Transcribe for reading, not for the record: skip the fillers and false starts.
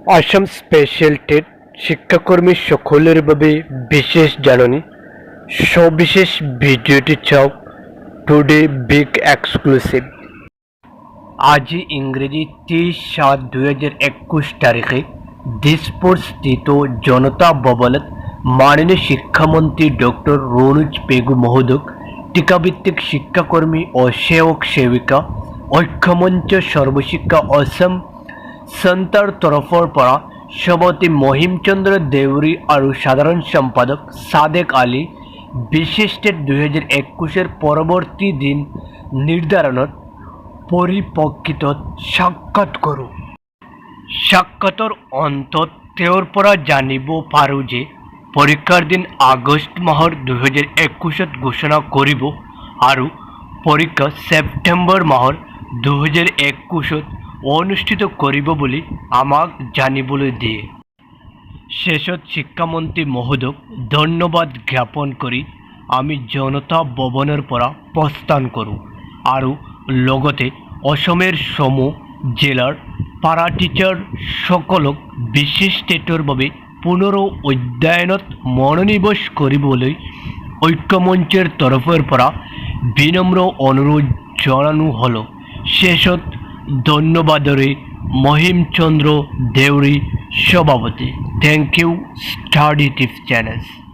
Assam special TET শিক্ষাকর্মী সকলের ভাবে বিশেষ জাননী সবিশেষ ভিডিওটি চাও টুডে বিগ এক্সক্লুসিভ। আজি ইংরেজি 23/7/2021 তারিখে দিসপুর স্থিত জনতা ভবনত মাননীয় শিক্ষামন্ত্রী ডক্টর রনোজ পেগু মহোদয় টিকাভিত্তিক শিক্ষাকর্মী ও সেবক সেবিকা ঐক্যমঞ্চ সর্বশিক্ষা অসম সন্তাৰ তৰফৰ পৰা সভাপতি মহিমচন্দ্ৰ দেউৰী আৰু সাধারণ সম্পাদক সাদেক আলী বিশেষ টেট 2021 পৰৱৰ্তী দিন নিৰ্ধাৰণত পৰিপ্ৰেক্ষিতত সাক্ষাৎ কৰোঁ। সাক্ষাতৰ অন্তত তেওঁৰ পৰা জানিব পাৰোঁ যে পৰীক্ষাৰ দিন আগষ্ট মাহৰ 2021 ঘোষণা কৰিব আৰু পৰীক্ষা ছেপ্টেম্বৰ মাহৰ 2021 অনুষ্ঠিত কৰিব বুলি আমাক জানিবলৈ দিয়ে। শেষত শিক্ষামন্ত্ৰী মহোদয়ক ধন্যবাদ জ্ঞাপন কৰি আমি জনতা ভৱনৰ পৰা প্ৰস্থান কৰোঁ আৰু লগতে অসমেৰ সমূহ জিলাৰ পাৰা টিচাৰ সকলক বিশেষ টেটৰ বাবে পুনৰ অধ্যয়নত মনোনিৱেশ কৰিবলৈ ঐক্যমঞ্চৰ তৰফৰ পৰা বিনম্ৰ অনুৰোধ জনানো হ'ল। শেষত ধন্যবাদৰে মহিমচন্দ্ৰ দেউৰী সভাপতি। Thank you study tips channel.